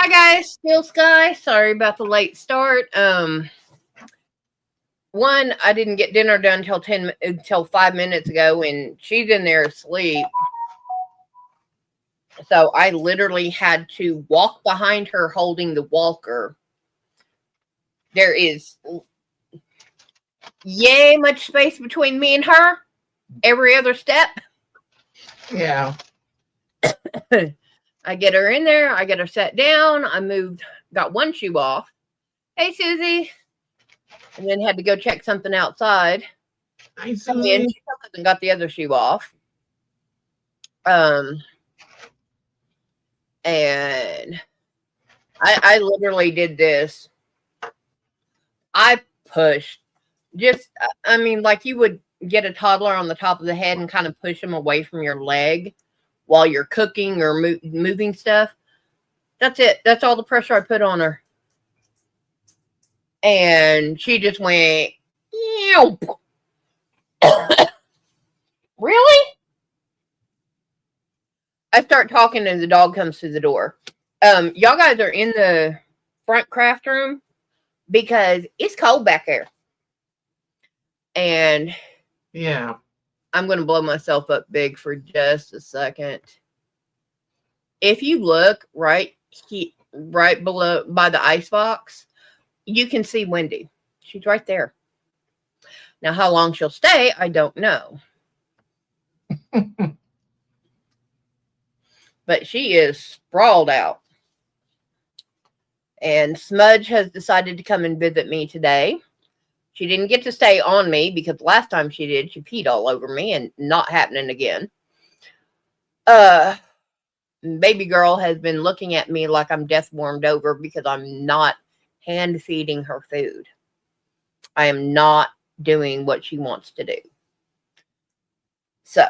Hi guys, Steel Sky. Sorry about the late start. One, I didn't get dinner done until 5 minutes ago, and she's in there asleep. So I literally had to walk behind her holding the walker. There is yay much space between me and her. Every other step. Yeah. I get her in there. I get her set down. Got one shoe off. Hey, Susie. And then had to go check something outside. Hi, Come in. Susie. She comes up and got the other shoe off. And I literally did this. I pushed. Like you would get a toddler on the top of the head and kind of push them away from your leg while you're cooking or moving stuff. That's it. That's all the pressure I put on her. And she just went, really? I start talking and the dog comes through the door. Y'all guys are in the front craft room because it's cold back there. And yeah, I'm going to blow myself up big for just a second. If you look right below by the ice box, you can see Wendy. She's right there. Now, how long she'll stay, I don't know. But she is sprawled out. And Smudge has decided to come and visit me today. She didn't get to stay on me because last time she did, she peed all over me, and not happening again. Baby girl has been looking at me like I'm death warmed over because I'm not hand feeding her food. I am not doing what she wants to do. So,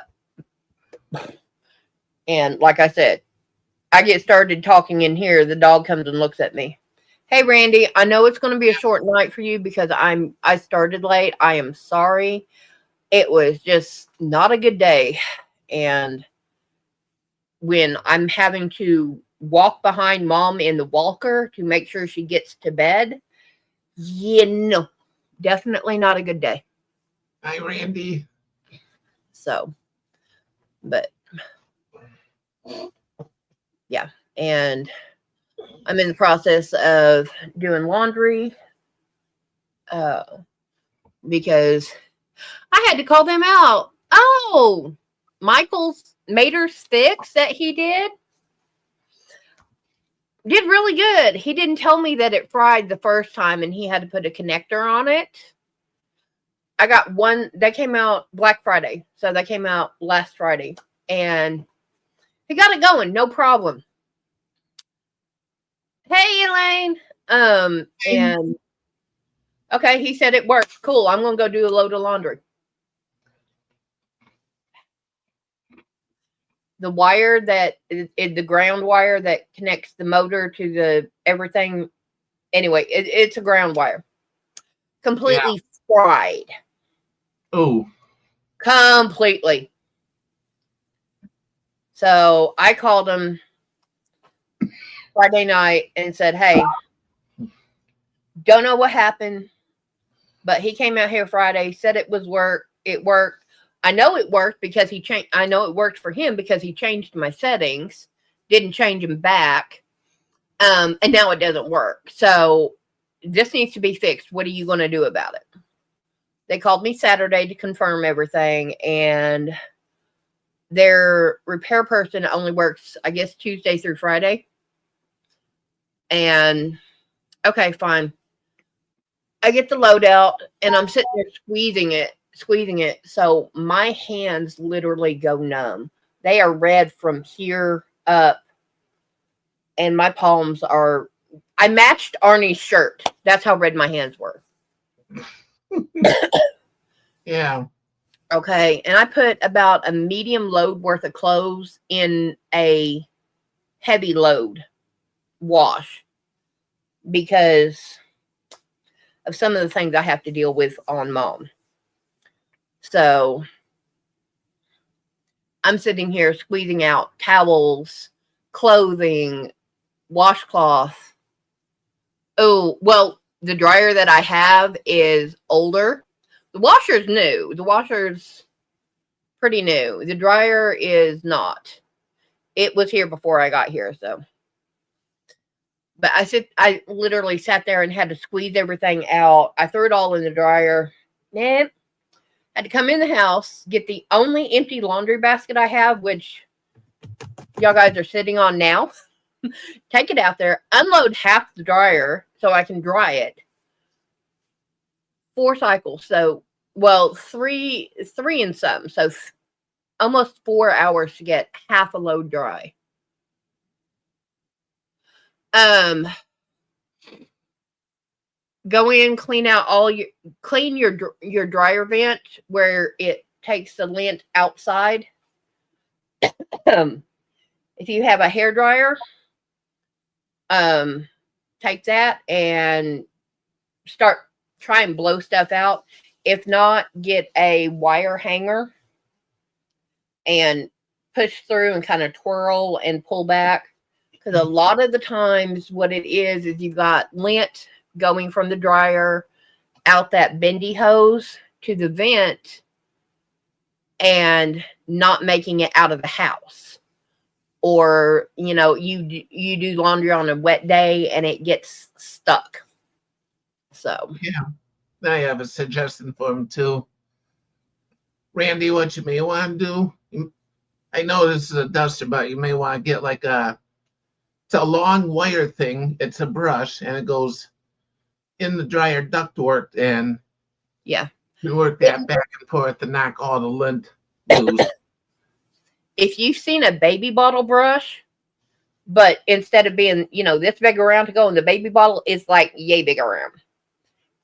and like I said, I get started talking in here. The dog comes and looks at me. Hey, Randy, I know it's going to be a short night for you because I started late. I am sorry. It was just not a good day. And when I'm having to walk behind mom in the walker to make sure she gets to bed, definitely not a good day. Hi, Randy. So, but yeah. And I'm in the process of doing laundry because I had to call them out. Oh, Michael's Mater's fix that he did really good. He didn't tell me that it fried the first time and he had to put a connector on it. I got one that came out Black Friday. So that came out last Friday. And he got it going, no problem. Hey, Elaine. And okay, he said it works. Cool. I'm gonna go do a load of laundry. The wire that is the ground wire that connects the motor to the everything. Anyway, it's a ground wire. Completely fried. Oh. Completely. So I called him Friday night and said, hey, don't know what happened, but he came out here Friday, said it worked. I know it worked because he changed. I know it worked for him because he changed my settings, didn't change them back. And now it doesn't work. So this needs to be fixed. What are you going to do about it? They called me Saturday to confirm everything, and their repair person only works, I guess, Tuesday through Friday. And okay, fine. I get the load out and I'm sitting there squeezing it. So my hands literally go numb. They are red from here up. And my palms I matched Arnie's shirt. That's how red my hands were. Yeah. Okay. And I put about a medium load worth of clothes in a heavy load wash because of some of the things I have to deal with on mom. So I'm sitting here squeezing out towels, clothing, washcloth. Oh, well, the dryer that I have is older. The washer's new. The washer's pretty new. The dryer is not. It was here before I got here, so. But I literally sat there and had to squeeze everything out. I threw it all in the dryer. Had to come in the house, get the only empty laundry basket I have, which y'all guys are sitting on now. Take it out there, unload half the dryer so I can dry it. 4 cycles. So, well, three and some. So almost 4 hours to get half a load dry. Go in, clean your dryer vent where it takes the lint outside. If you have a hair dryer, take that and try and blow stuff out. If not, get a wire hanger and push through and kind of twirl and pull back. Because a lot of the times what it is you've got lint going from the dryer out that bendy hose to the vent and not making it out of the house. Or, you do laundry on a wet day and it gets stuck. So. Yeah. I have a suggestion for him too. Randy, what you may want to do, I know this is a duster, but you may want to get it's a long wire thing. It's a brush and it goes in the dryer ductwork and yeah, you work that back and forth to knock all the lint loose. If you've seen a baby bottle brush, but instead of being, this big around to go in the baby bottle, it's like yay big around.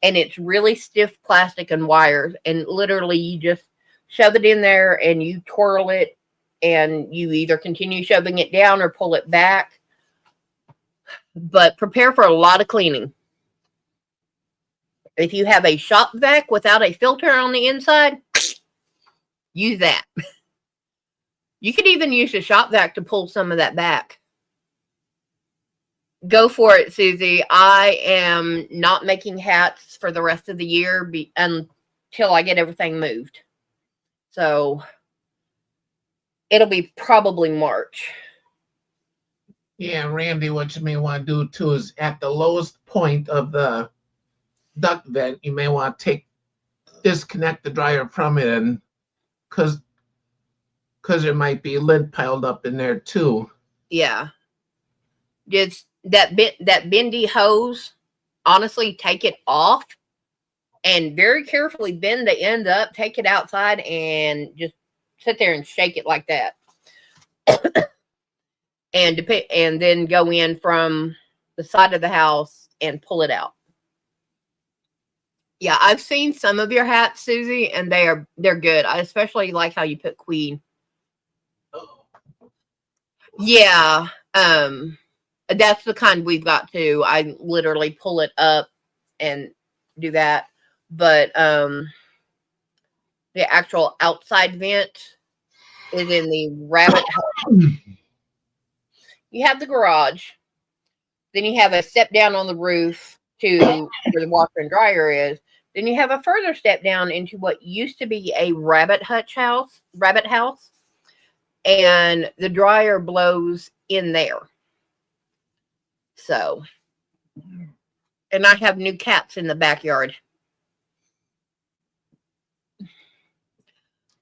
And it's really stiff plastic and wires. And literally you just shove it in there and you twirl it and you either continue shoving it down or pull it back. But prepare for a lot of cleaning. If you have a shop vac without a filter on the inside, use that. You could even use a shop vac to pull some of that back. Go for it, Susie. I am not making hats for the rest of the year until I get everything moved. So it'll be probably March. Yeah, Randy, what you may want to do too is at the lowest point of the duct vent, you may want to disconnect the dryer from it, and because there might be lint piled up in there too. Yeah. Just that bendy hose, honestly, take it off and very carefully bend the end up, take it outside and just sit there and shake it like that. and then go in from the side of the house and pull it out. Yeah, I've seen some of your hats, Susie, and they're good. I especially like how you put Queen. Yeah, that's the kind we've got too. I literally pull it up and do that. But the actual outside vent is in the rabbit hole. You have the garage. Then you have a step down on the roof to where the washer and dryer is. Then you have a further step down into what used to be a rabbit house. And the dryer blows in there. So, and I have new cats in the backyard.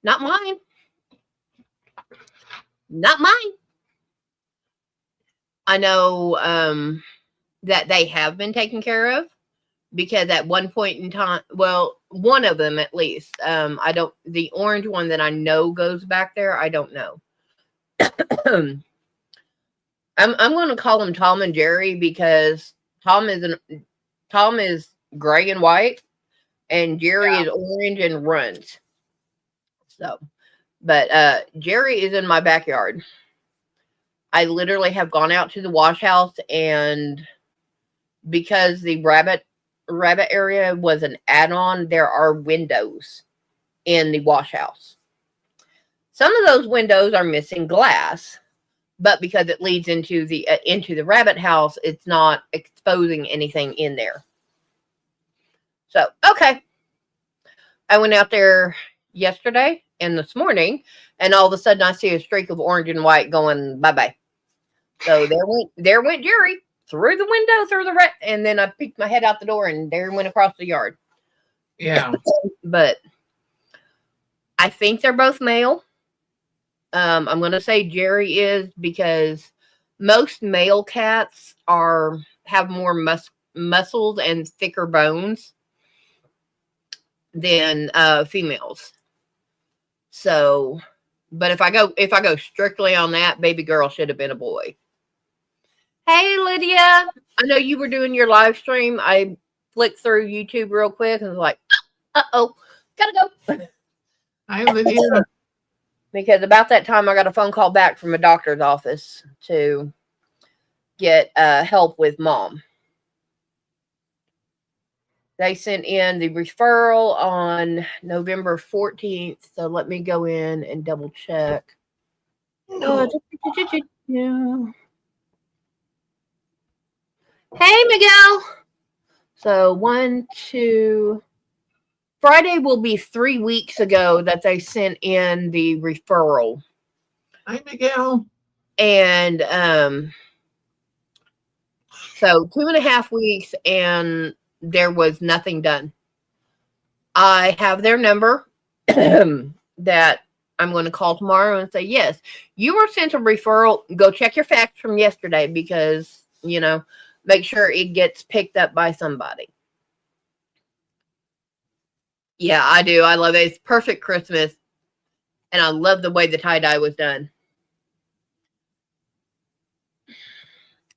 Not mine. Not mine. I know that they have been taken care of because at one point in time, well, one of them at least, the orange one that I know goes back there, I don't know. I'm going to call them Tom and Jerry because Tom is gray and white and Jerry is orange and runs. So, but Jerry is in my backyard. I literally have gone out to the wash house, and because the rabbit area was an add-on, there are windows in the wash house. Some of those windows are missing glass, but because it leads into the rabbit house, it's not exposing anything in there. So, okay. I went out there yesterday and this morning, and all of a sudden I see a streak of orange and white going bye-bye. So there went Jerry through the window, and then I peeked my head out the door, and there went across the yard. Yeah. But I think they're both male. I'm going to say Jerry is, because most male cats have more muscles and thicker bones than females. So, but if I go strictly on that, baby girl should have been a boy. Hey, Lydia. I know you were doing your live stream. I flicked through YouTube real quick and was like, uh-oh, gotta go. Hi, Lydia. Because about that time, I got a phone call back from a doctor's office to get help with Mom. They sent in the referral on November 14th. So let me go in and double check. Yeah. Hey, Miguel. So Friday will be 3 weeks ago that they sent in the referral. Hi, Miguel. And so 2.5 weeks, and there was nothing done. I have their number that I'm going to call tomorrow and say, yes, you were sent a referral. Go check your facts from yesterday, because, make sure it gets picked up by somebody. Yeah, I do. I love it. It's perfect Christmas. And I love the way the tie-dye was done.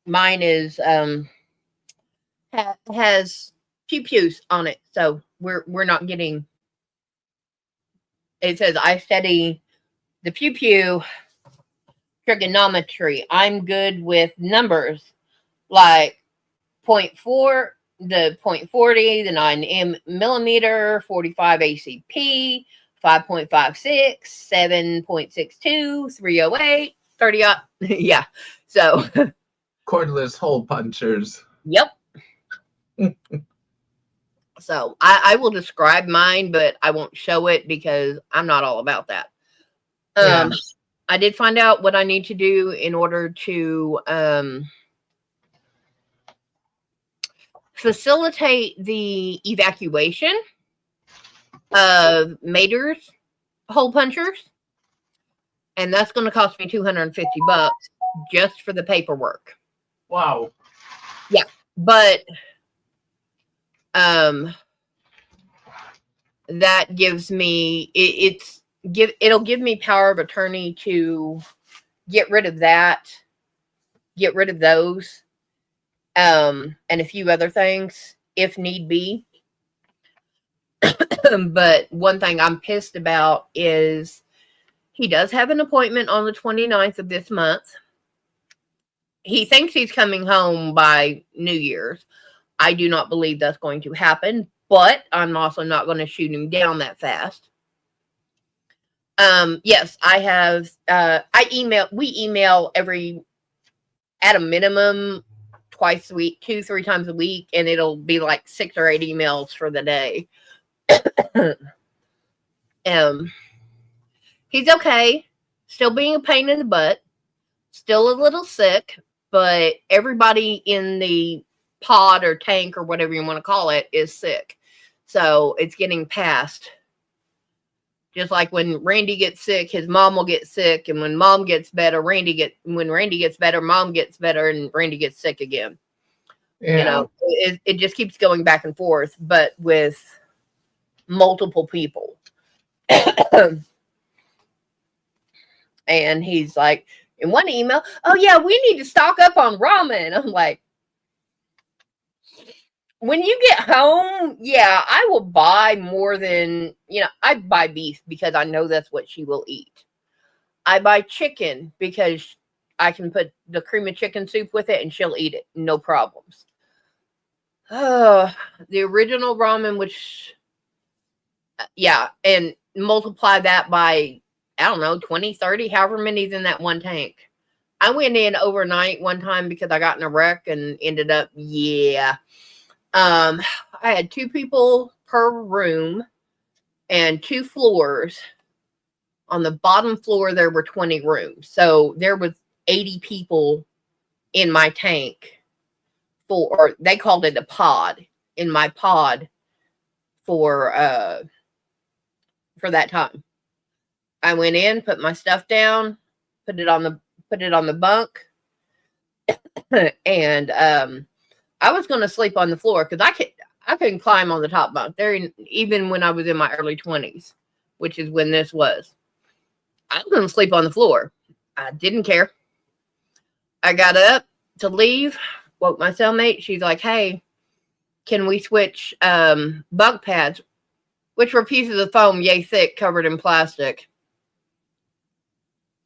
Mine is has pew-pews on it. So we're not getting, it says I study the pew-pew trigonometry. I'm good with numbers like 0.4, the 0.40, the 9 millimeter, 45 ACP, 5.56, 7.62, 308, 30. Yeah. So Cordless hole punchers. Yep. So I will describe mine, but I won't show it because I'm not all about that. Yeah. I did find out what I need to do in order to facilitate the evacuation of Mater's hole punchers. And that's going to cost me $250 just for the paperwork. Wow. Yeah. But that gives me it'll give me power of attorney to get rid of that, get rid of those, and a few other things if need be. But one thing I'm pissed about is he does have an appointment on the 29th of this month. He thinks he's coming home by New Year's. I do not believe that's going to happen, but I'm also not going to shoot him down that fast. Yes, I have, we email at a minimum twice a week, 2-3 times a week, and it'll be like 6 or 8 emails for the day. He's okay, still being a pain in the butt, still a little sick, but everybody in the pod or tank or whatever you want to call it is sick. So it's getting passed. Just like when Randy gets sick, his mom will get sick, and when mom gets better, when Randy gets better, mom gets better, and Randy gets sick again. Yeah. It just keeps going back and forth, but with multiple people. And he's like, in one email, oh yeah, we need to stock up on ramen. I'm like, when you get home, yeah, I will buy more than, I buy beef because I know that's what she will eat. I buy chicken because I can put the cream of chicken soup with it and she'll eat it. No problems. The original ramen, which, yeah, and multiply that by, I don't know, 20, 30, however many's in that one tank. I went in overnight one time because I got in a wreck and ended up, I had 2 people per room and 2 floors. On the bottom floor, there were 20 rooms. So there was 80 people in my tank or they called it a pod, in my pod for that time. I went in, put my stuff down, put it on the bunk, and I was going to sleep on the floor because I couldn't climb on the top bunk there, even when I was in my early 20s, which is when this was. I was going to sleep on the floor. I didn't care. I got up to leave, woke my cellmate. She's like, "Hey, can we switch bunk pads?" Which were pieces of foam yay thick covered in plastic.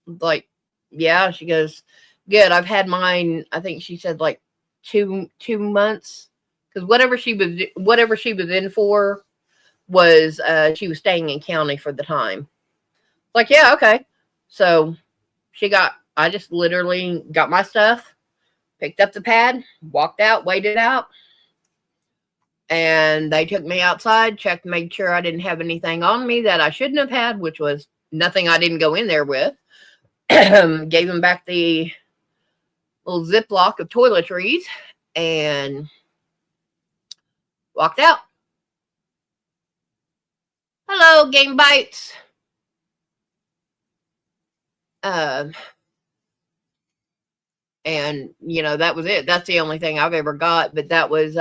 Like, yeah. She goes, "Good. I've had mine," I think she said like two months. Because whatever she was in for was she was staying in county for the time. Like, yeah, okay. So I just literally got my stuff, picked up the pad, walked out, waited out. And they took me outside, checked, made sure I didn't have anything on me that I shouldn't have had, which was nothing I didn't go in there with. Gave them back the little Ziploc of toiletries and walked out. Hello, Game Bites. And that was it. That's the only thing I've ever got. But that was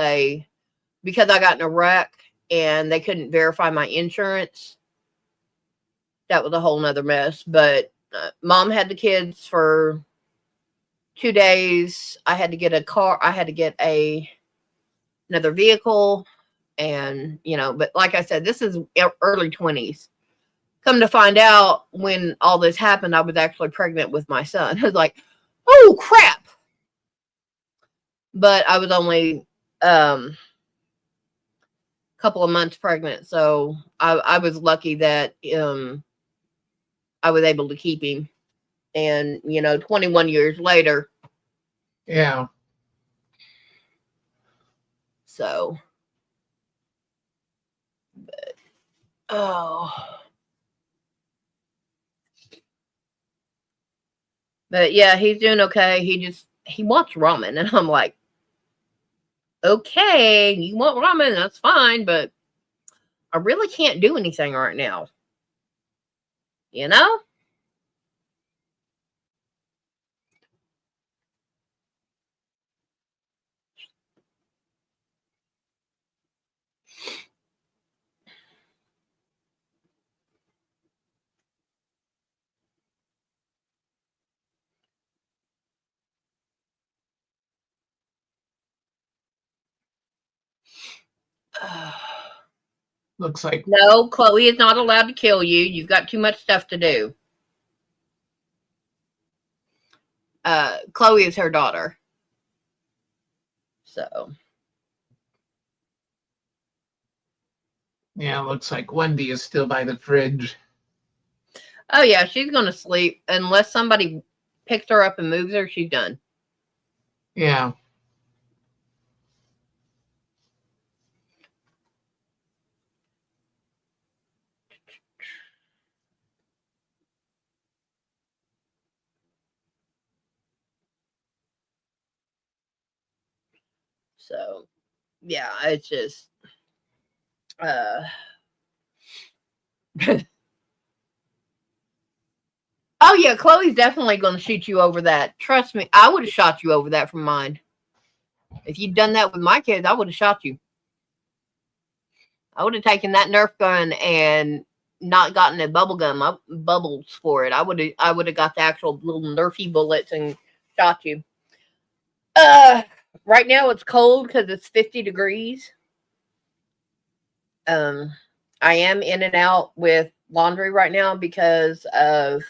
because I got in a wreck and they couldn't verify my insurance. That was a whole nother mess. But Mom had the kids for 2 days. I had to get a car. I had to get another vehicle. And, but like I said, this is early 20s. Come to find out, when all this happened, I was actually pregnant with my son. I was like, oh, crap. But I was only a couple of months pregnant. So I was lucky that I was able to keep him. And, 21 years later. Yeah. So. Oh. But yeah, he's doing okay. He wants ramen. And I'm like, okay, you want ramen, that's fine, but I really can't do anything right now. Looks like. No, Chloe is not allowed to kill you. You've got too much stuff to do. Chloe is her daughter. So. Yeah, looks like Wendy is still by the fridge. Oh, yeah, she's going to sleep. Unless somebody picks her up and moves her, she's done. Yeah. So, yeah, it's just. Oh, yeah, Chloe's definitely going to shoot you over that. Trust me, I would have shot you over that from mine. If you'd done that with my kids, I would have shot you. I would have taken that Nerf gun and not gotten a bubbles for it. I would have got the actual little Nerfy bullets and shot you. Right now it's cold because it's 50 degrees. I am in and out with laundry right now because of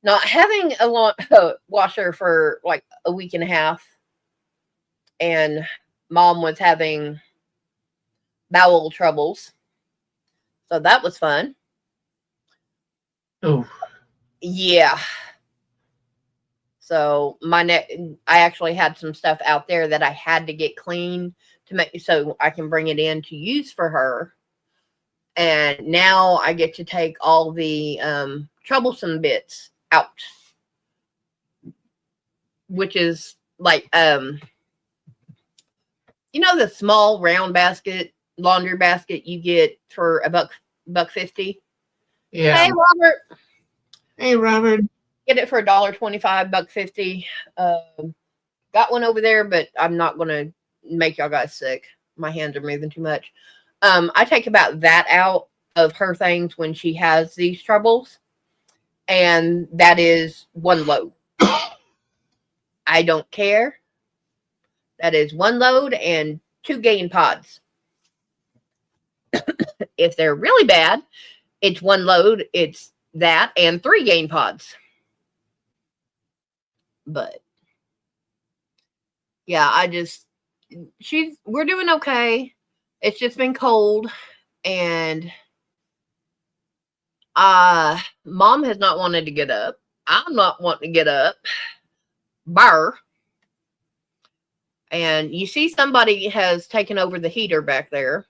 not having a washer for like a week and a half. And Mom was having bowel troubles. So that was fun. Oh. Yeah. So I actually had some stuff out there that I had to get clean to make so I can bring it in to use for her. And now I get to take all the troublesome bits out, which is like the small round laundry basket you get for $1.50. Yeah. Hey Robert. Hey Robert. Get it for $1.25, $1.50. Got one over there, but I'm not gonna make y'all guys sick. My hands are moving too much. I take about that out of her things when she has these troubles, and that is one load. I don't care. That is one load and 2 gain pods. If they're really bad, it's one load, it's that, and 3 gain pods. But yeah, we're doing okay. It's just been cold, and mom has not wanted to get up. I'm not wanting to get up. Bar. And you see somebody has taken over the heater back there.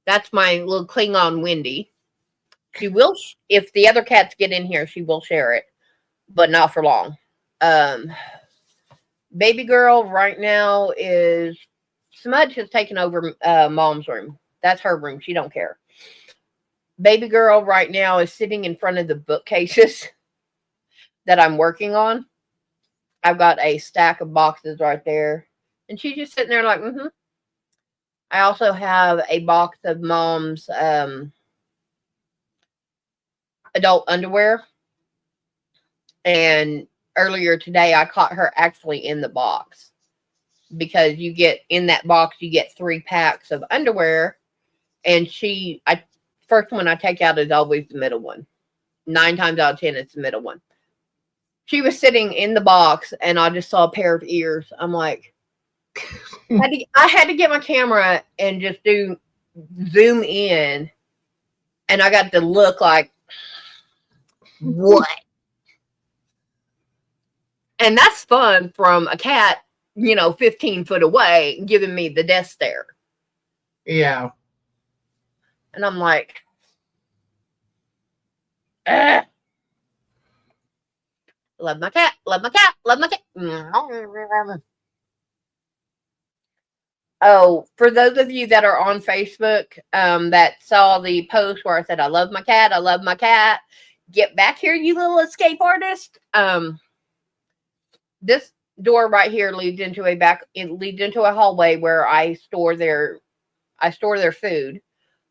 That's my little Klingon Wendy. She will, if the other cats get in here, she will share it, but not for long. Baby girl right now is Smudge has taken over mom's room. That's her room. She don't care. Baby girl right now is sitting in front of the bookcases that I'm working on. I've got a stack of boxes right there, and she's just sitting there like, mm-hmm. I also have a box of mom's adult underwear, and earlier today I caught her actually in the box, because you get in that box, you get 3 packs of underwear, and first one I take out is always the middle one. 9 times out of 10 it's the middle one. She was sitting in the box, and I just saw a pair of ears. I'm like, I had to get my camera and just zoom in, and I got to look like, what? And that's fun from a cat, 15 foot away, giving me the death stare. Yeah. And I'm like, ugh. Love my cat, love my cat, love my cat. Oh, for those of you that are on Facebook that saw the post where I said, I love my cat, get back here, you little escape artist. This door right here leads into a hallway where I store their food.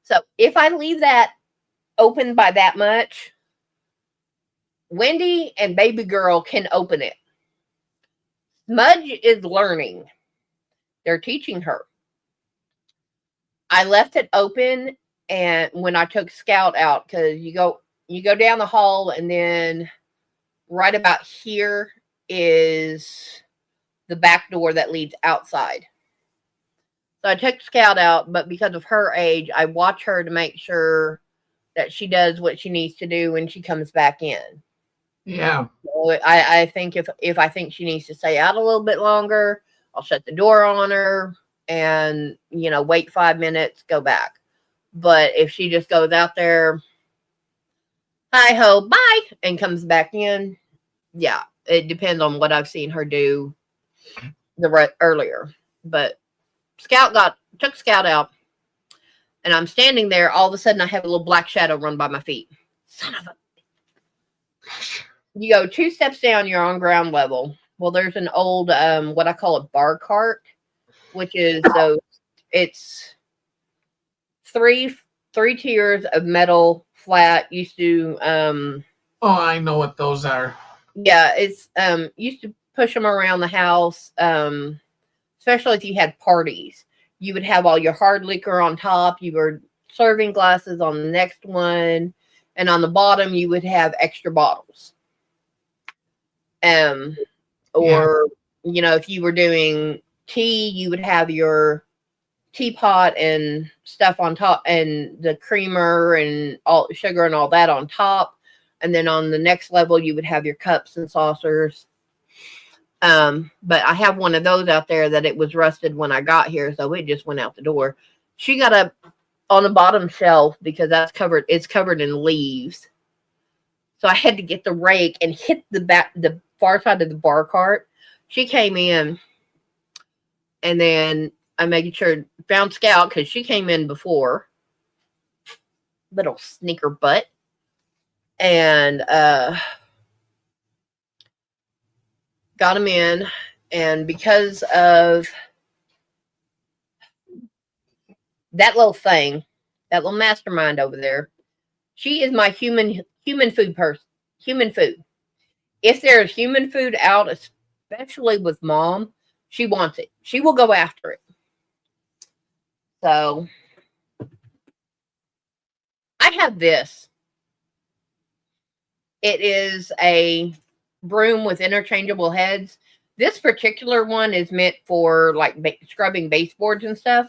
So if I leave that open by that much, Wendy and baby girl can open it. Smudge is learning. They're teaching her. I left it open, and when I took Scout out, because you go down the hall, and then right about here is the back door that leads outside. So I took Scout out, but because of her age, I watch her to make sure that she does what she needs to do when she comes back in. Yeah. So I think if I think she needs to stay out a little bit longer, I'll shut the door on her and, wait 5 minutes, go back. But if she just goes out there, hi ho, bye, and comes back in, yeah, it depends on what I've seen her do earlier. But took Scout out, and I'm standing there. All of a sudden, I have a little black shadow run by my feet. Son of a... You go 2 steps down, you're on ground level. Well, there's an old, what I call a bar cart, which is it's 3 tiers of metal flat. Used to, oh, I know what those are. Yeah, it's used to push them around the house, especially if you had parties. You would have all your hard liquor on top. You were serving glasses on the next one, and on the bottom you would have extra bottles. Or if you were doing tea, you would have your teapot and stuff on top, and the creamer and all sugar and all that on top. And then on the next level, you would have your cups and saucers But I have one of those out there that it was rusted when I got here, so it just went out the door. She got up on the bottom shelf because it's covered in leaves. So I had to get the rake and hit the far side of the bar cart. She came in, and then I made sure found Scout because she came in before. Little sneaker butt. And got him in, and because of that little thing, that little mastermind over there, she is my human food person. Human food. If there's human food out, especially with Mom, she wants it. She will go after it. So I have this. It is a broom with interchangeable heads. This particular one is meant for like scrubbing baseboards and stuff.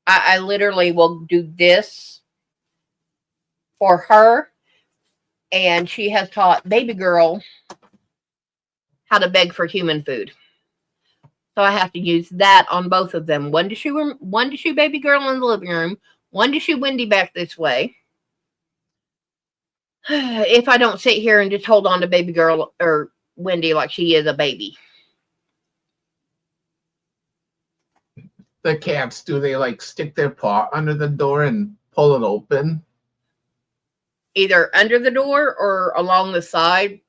I literally will do this for her, and she has taught baby girl how to beg for human food. So I have to use that on both of them. One to shoe baby girl in the living room, one to shoe Wendy back this way. If I don't sit here and just hold on to baby girl or Wendy like she is a baby. The cats, do they like stick their paw under the door and pull it open? Either under the door or along the side,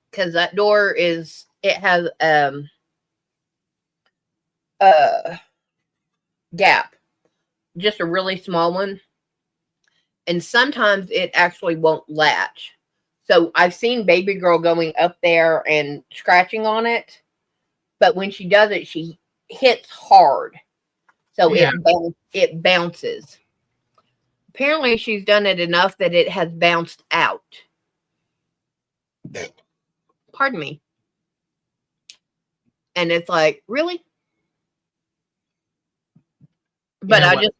because that door has gap, just a really small one. And sometimes it actually won't latch. So I've seen baby girl going up there and scratching on it. But when she does it, she hits hard. So Yeah. it bounces. Apparently she's done it enough that it has bounced out. Pardon me. And it's like, really? But Yeah, I just...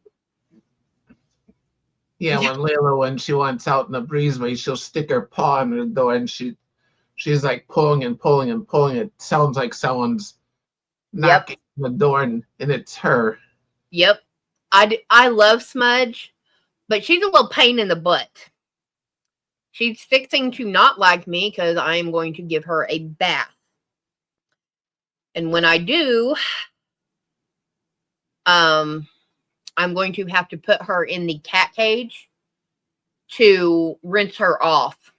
Yeah, when Layla, when she wants out in the breezeway, she'll stick her paw under the door and she's like pulling and pulling and pulling. It sounds like someone's knocking on the door, and it's her. Yep. I love Smudge, but she's a little pain in the butt. She's fixing to not like me because I am going to give her a bath. And when I do, I'm going to have to put her in the cat cage to rinse her off.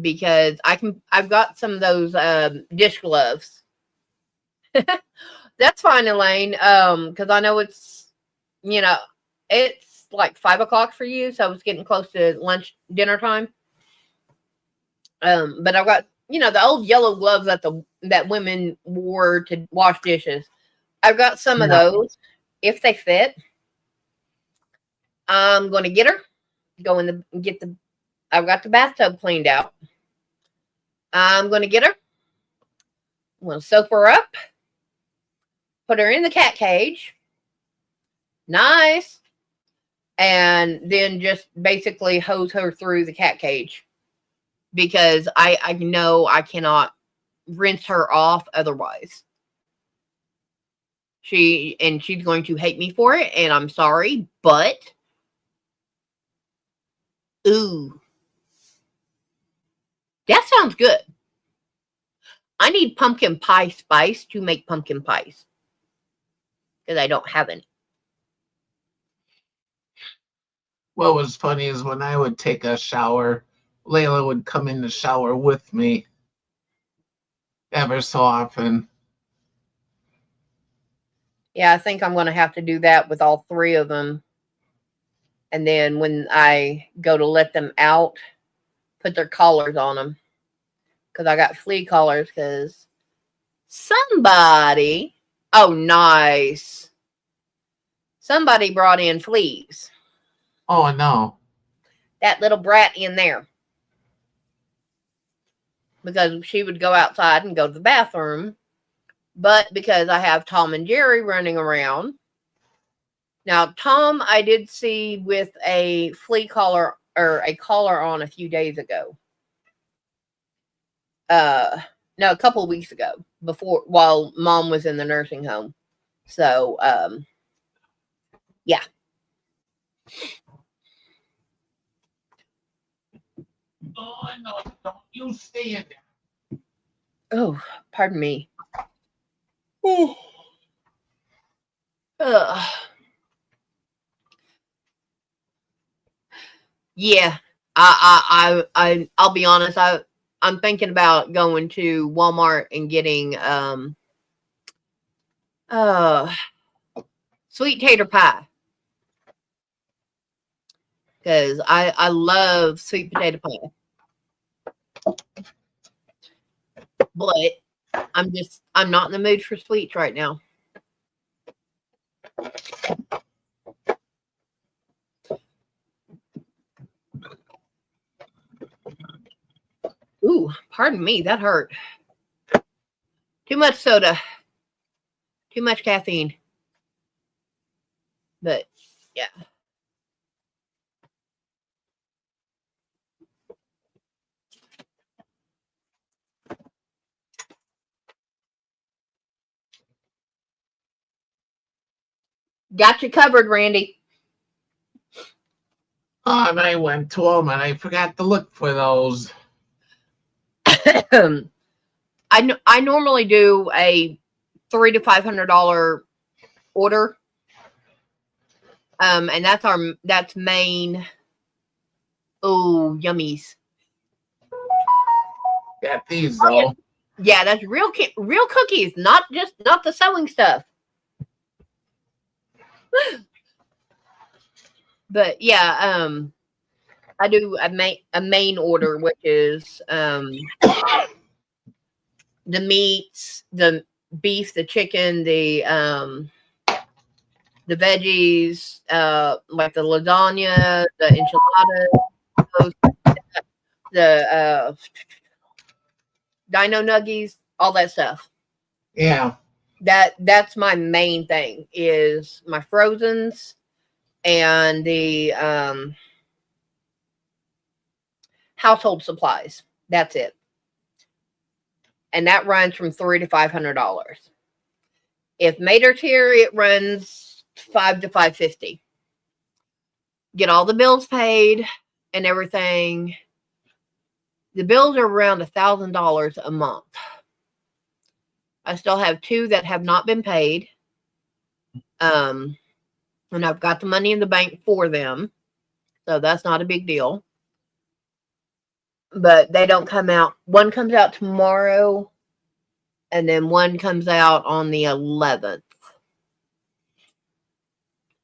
Because I've got some of those dish gloves. That's fine, Elaine. Because I know it's like 5 o'clock for you, so it's getting close to dinner time. But I've got the old yellow gloves that women wore to wash dishes. I've got some of those if they fit. I'm going to get her. I've got the bathtub cleaned out. I'm going to get her. I'm going to soap her up. Put her in the cat cage. Nice. And then just basically hose her through the cat cage. Because I know I cannot rinse her off otherwise. She's going to hate me for it, and I'm sorry, but ooh. That sounds good. I need pumpkin pie spice to make pumpkin pies. Because I don't have any. What was funny is when I would take a shower, Layla would come in the shower with me ever so often. Yeah, I think I'm going to have to do that with all 3 of them. And then when I go to let them out, put their collars on them. Because I got flea collars because somebody... Oh, nice. Somebody brought in fleas. Oh, no. That little brat in there. Because she would go outside and go to the bathroom. But because I have Tom and Jerry running around. Now, Tom, I did see with a flea collar or a collar on a few days ago. No, a couple of weeks ago, while mom was in the nursing home. So, yeah. Oh, no, don't you stand there. Oh, pardon me. Ooh. Yeah, I'll be honest. I'm thinking about going to Walmart and getting sweet tater pie because I love sweet potato pie, but I'm not in the mood for sweets right now. Ooh, pardon me, that hurt. Too much soda, too much caffeine. But yeah. Got you covered, Randy. Oh, and I went to them and I forgot to look for those. I normally do a $300 to $500 order, and that's Maine. Oh, yummies. Got these Oh, though. yeah, that's real cookies, not the sewing stuff. But yeah, I do a main order, which is the meats, the beef, the chicken, the veggies, like the lasagna, the enchiladas, the dino nuggies, all that stuff. Yeah. That's my main thing is my frozens and the household supplies. That's it. And that runs from $300 to $500. If Mater's here, it runs $500 to $550. Get all the bills paid and everything. The bills are around $1,000 a month. I still have 2 that have not been paid. And I've got the money in the bank for them. So that's not a big deal. But they don't come out. One comes out tomorrow, and then one comes out on the 11th.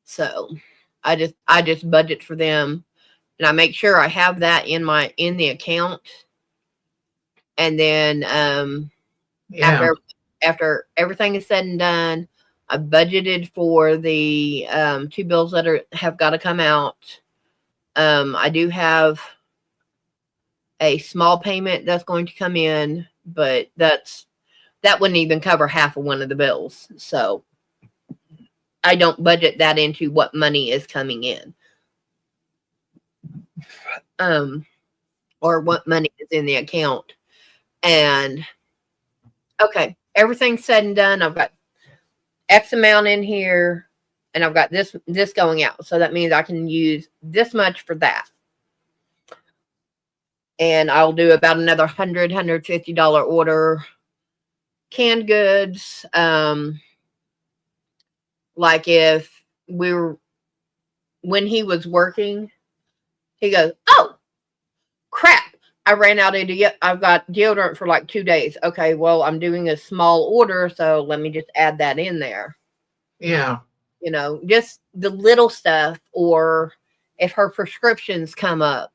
So I just budget for them, and I make sure I have that in the account. And then after everything is said and done, I budgeted for the 2 bills that have got to come out. I do have a small payment that's going to come in, but that wouldn't even cover half of one of the bills. So I don't budget that into what money is coming in. Or what money is in the account. And okay, everything's said and done. I've got X amount in here, and I've got this going out. So that means I can use this much for that. And I'll do about another $100, $150 order. Canned goods. Like if when he was working, he goes, "Oh, crap. I ran out of I've got deodorant for like 2 days." Okay, well, I'm doing a small order, so let me just add that in there. Yeah. Just the little stuff, or if her prescriptions come up.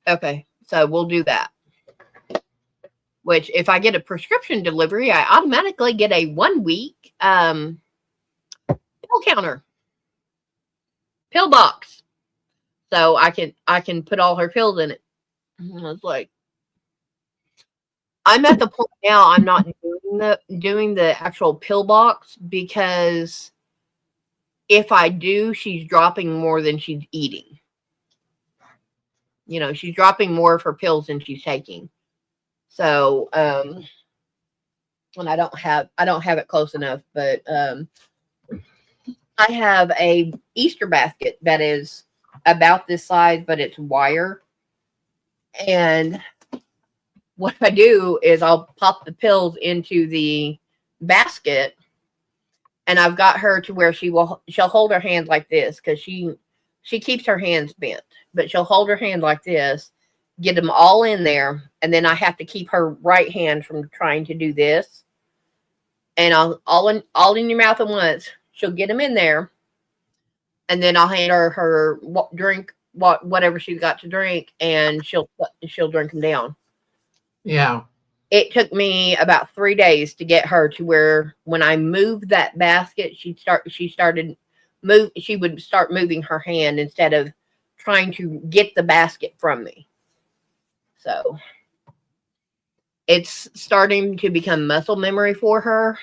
Okay, so we'll do that. Which, if I get a prescription delivery, I automatically get a 1-week pill counter, pill box, so I can put all her pills in it. And I was like, I'm at the point now I'm not doing the actual pill box, because if I do, she's dropping more than she's eating. She's dropping more of her pills than she's taking. So, and I don't have it close enough, but I have a Easter basket that is about this size, but it's wire. And what I do is I'll pop the pills into the basket, and I've got her to where she'll hold her hand like this, because she keeps her hands bent, but she'll hold her hand like this, get them all in there, and then I have to keep her right hand from trying to do this. And I'll all in your mouth at once. She'll get them in there, and then I'll hand her drink, whatever she's got to drink, and she'll drink them down. Yeah. It took me about 3 days to get her to where when I moved that basket, she would start moving her hand instead of trying to get the basket from me. So it's starting to become muscle memory for her,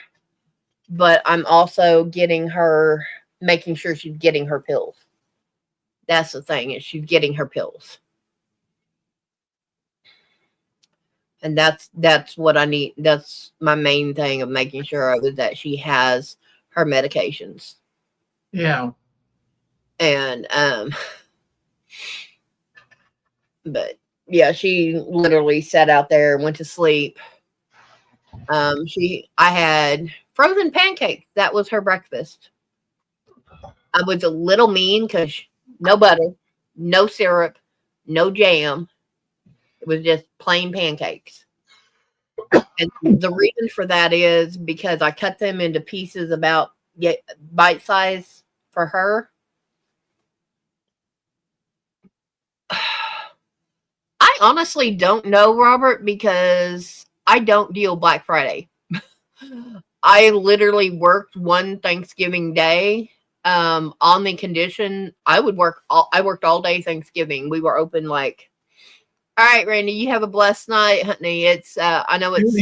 but I'm also making sure she's getting her pills. That's the thing, is she's getting her pills. And that's what I need. That's my main thing of making sure of, is that she has her medications. Yeah. And but yeah, she literally sat out there and went to sleep. I had frozen pancakes. That was her breakfast. I was a little mean because no butter, no syrup, no jam. It was just plain pancakes. And the reason for that is because I cut them into pieces about bite size for her. I honestly don't know, Robert, because I don't deal Black Friday. I literally worked one Thanksgiving day on the condition I worked all day Thanksgiving. We were open like, all right, Randy, you have a blessed night, honey. It's I know it's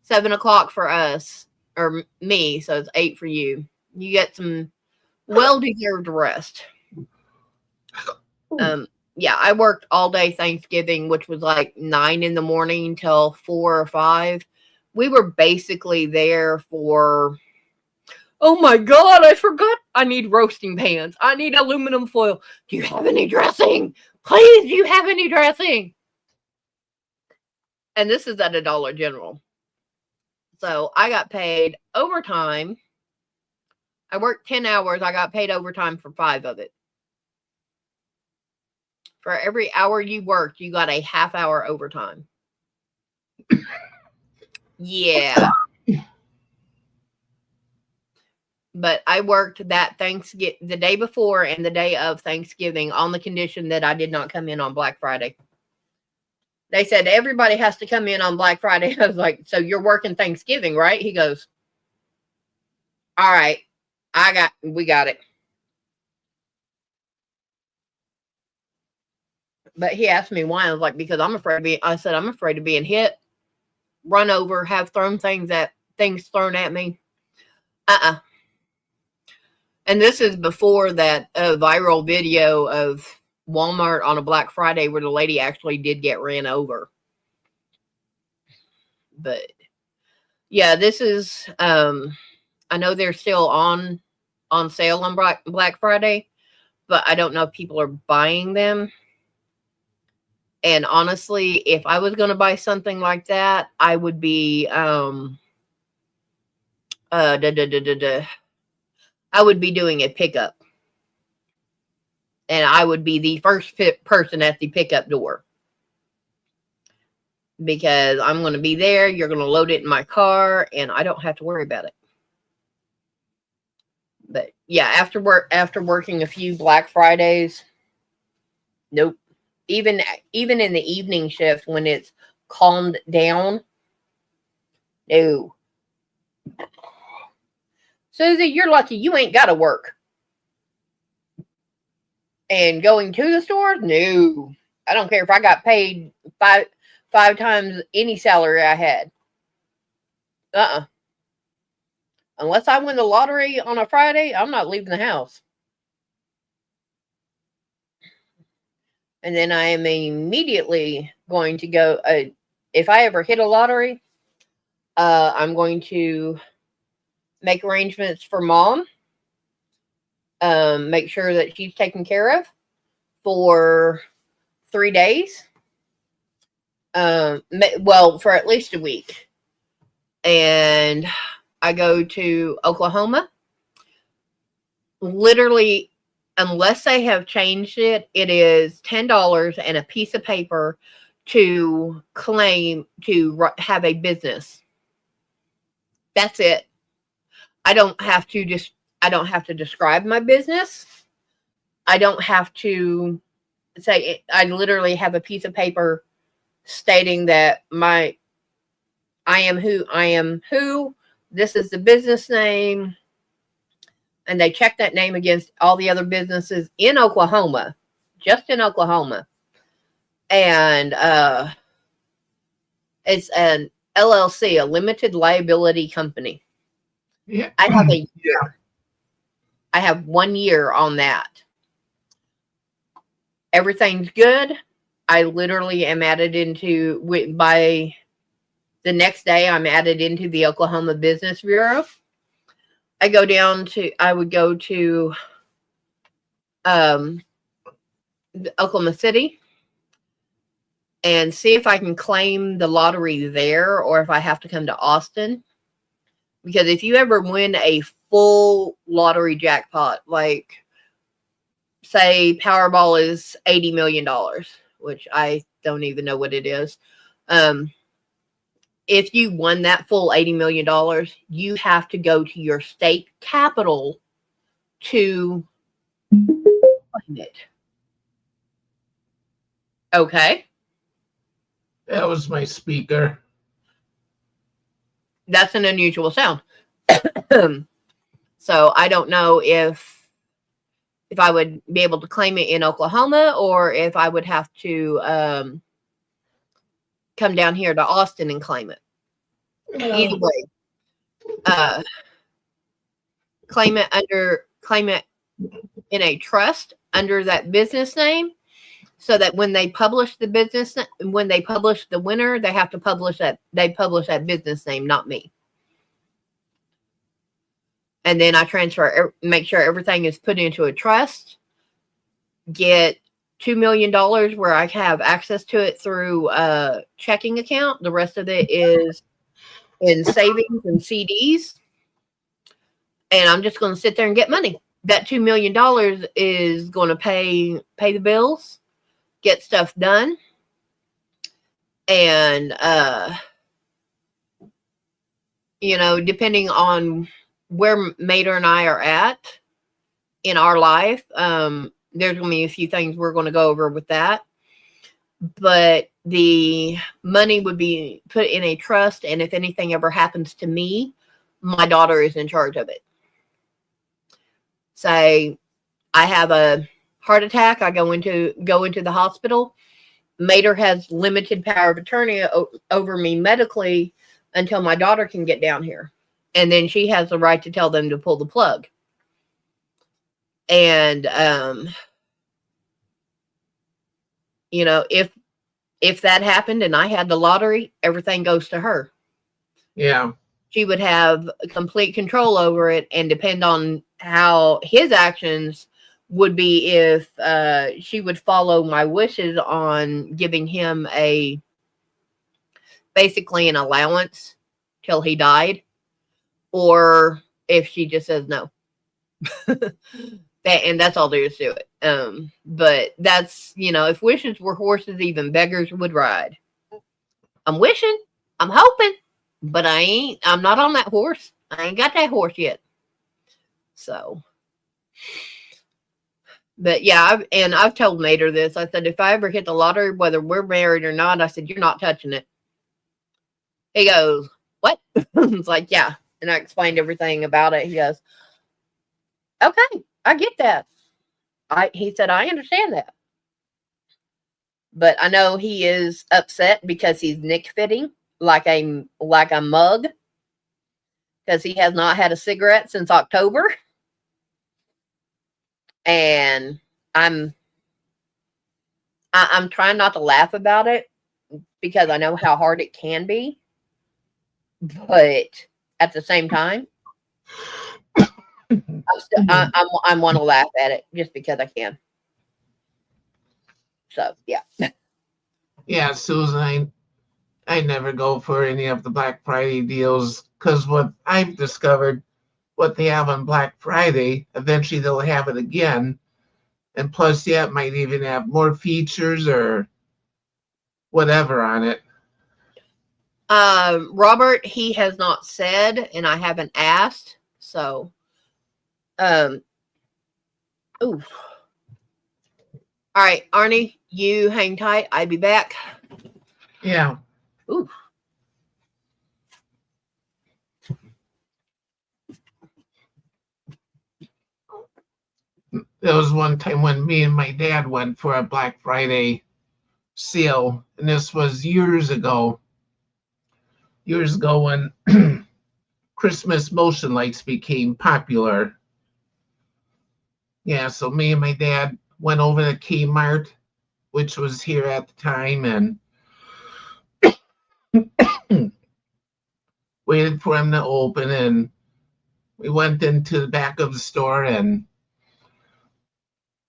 7:00 for us, or me, so it's 8 for you. You get some well-deserved rest. Yeah, I worked all day Thanksgiving, which was like 9 in the morning till 4 or 5. We were basically there for, oh my God, I forgot. I need roasting pans. I need aluminum foil. Do you have any dressing? Please, do you have any dressing? And this is at a Dollar General. So I got paid overtime. I worked 10 hours. I got paid overtime for 5 of it. For every hour you worked, you got a half hour overtime. Yeah. But I worked that the day before and the day of Thanksgiving on the condition that I did not come in on Black Friday. They said everybody has to come in on Black Friday. I was like, so you're working Thanksgiving, right? He goes, all right, we got it. But he asked me why. I was like, because I'm afraid of being hit, run over, have things thrown at me. And this is before that viral video of Walmart on a Black Friday where the lady actually did get ran over. But yeah, this is I know they're still on sale on Black Friday, but I don't know if people are buying them. And honestly, if I was going to buy something like that, I would be I would be doing a pickup. And I would be the first person at the pickup door. Because I'm going to be there, you're going to load it in my car, and I don't have to worry about it. But yeah, after working a few Black Fridays, nope. Even in the evening shift when it's calmed down, no. Susie, you're lucky you ain't got to work. And going to the store, no. I don't care if I got paid five times any salary I had. Unless I win the lottery on a Friday, I'm not leaving the house. And then I am immediately going to go. if I ever hit a lottery, I'm going to make arrangements for Mom. Make sure that she's taken care of for 3 days. Well, for at least a week. And I go to Oklahoma. Literally, unless they have changed it, it is $10 and a piece of paper to claim to have a business. That's it. I don't have to describe my business. I don't have to say, I literally have a piece of paper stating that I am who, this is the business name, and they check that name against all the other businesses in Oklahoma, just in Oklahoma. And it's an LLC, a limited liability company. Yeah. I have a year. I have 1 year on that. Everything's good. I literally am added into, by the next day, I'm added into the Oklahoma Business Bureau. I would go to Oklahoma City and see if I can claim the lottery there, or if I have to come to Austin. Because if you ever win a full lottery jackpot, like say Powerball is $80 million, which I don't even know what it is. If you won that full $80 million, you have to go to your state capital to claim it. Okay. That was my speaker. That's an unusual sound. So I don't know if I would be able to claim it in Oklahoma, or if I would have to come down here to Austin and claim it. Either way, claim it in a trust under that business name, so that when they publish the winner, they have to publish that business name, not me. And then I make sure everything is put into a trust, get $2 million where I have access to it through a checking account. The rest of it is in savings and CDs. And I'm just going to sit there and get money. That $2 million is going to pay the bills, get stuff done. And, depending on where Mater and I are at in our life, there's going to be a few things we're going to go over with that. But the money would be put in a trust, and if anything ever happens to me, my daughter is in charge of it. Say I have a heart attack, I go into the hospital. Mater has limited power of attorney over me medically until my daughter can get down here. And then she has the right to tell them to pull the plug. And, if that happened and I had the lottery, everything goes to her. Yeah. She would have complete control over it, and depend on how his actions would be if she would follow my wishes on giving him basically an allowance till he died, or if she just says no. And that's all there is to it. But that's, if wishes were horses, even beggars would ride. I'm wishing, I'm hoping, but I'm not on that horse. I ain't got that horse yet. So, but yeah, I've told Mater this. I said, if I ever hit the lottery, whether we're married or not, I said, you're not touching it. He goes, what? It's like, yeah. And I explained everything about it. He goes, okay, I get that. He said, I understand that. But I know he is upset because he's nick fitting like a mug, because he has not had a cigarette since October. And I'm trying not to laugh about it, because I know how hard it can be. But at the same time, I'm want to laugh at it just because I can. So yeah. Yeah, Susan, I never go for any of the Black Friday deals because what I've discovered, what they have on Black Friday, eventually they'll have it again. And plus, yeah, it might even have more features or whatever on it. Robert, he has not said, and I haven't asked. So, ooh. All right, Arnie, you hang tight. I'll be back. Yeah. Ooh. There was one time when me and my dad went for a Black Friday sale, and this was years ago. Years ago when Christmas motion lights became popular. Yeah, so me and my dad went over to Kmart, which was here at the time, and waited for him to open. And we went into the back of the store, and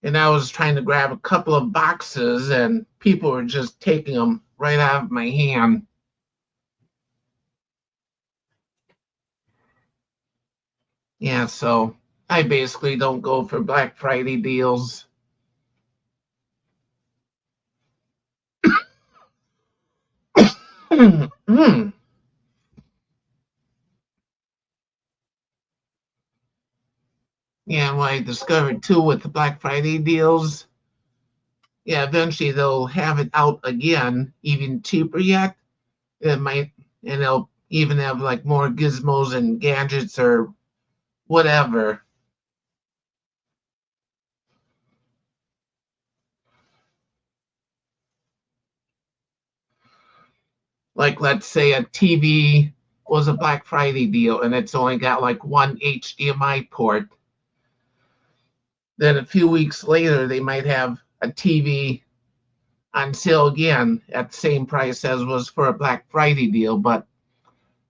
I was trying to grab a couple of boxes, and people were just taking them right out of my hand. Yeah, so I basically don't go for Black Friday deals. Yeah, what I discovered too with the Black Friday deals, yeah, eventually they'll have it out again, even cheaper yet. It might, and they'll even have like more gizmos and gadgets or whatever. Like, let's say a TV was a Black Friday deal and it's only got like one HDMI port. Then a few weeks later, they might have a TV on sale again at the same price as was for a Black Friday deal, but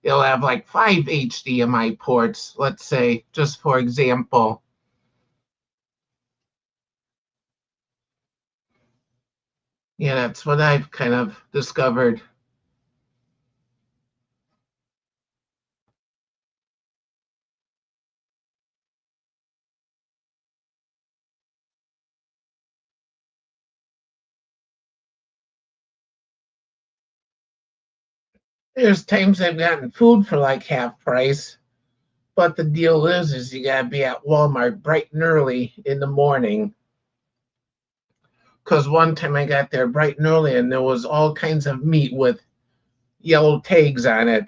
they'll have like 5 HDMI ports, let's say, just for example. Yeah, that's what I've kind of discovered. There's times I've gotten food for like half price, but the deal is you gotta be at Walmart bright and early in the morning. Because one time I got there bright and early and there was all kinds of meat with yellow tags on it.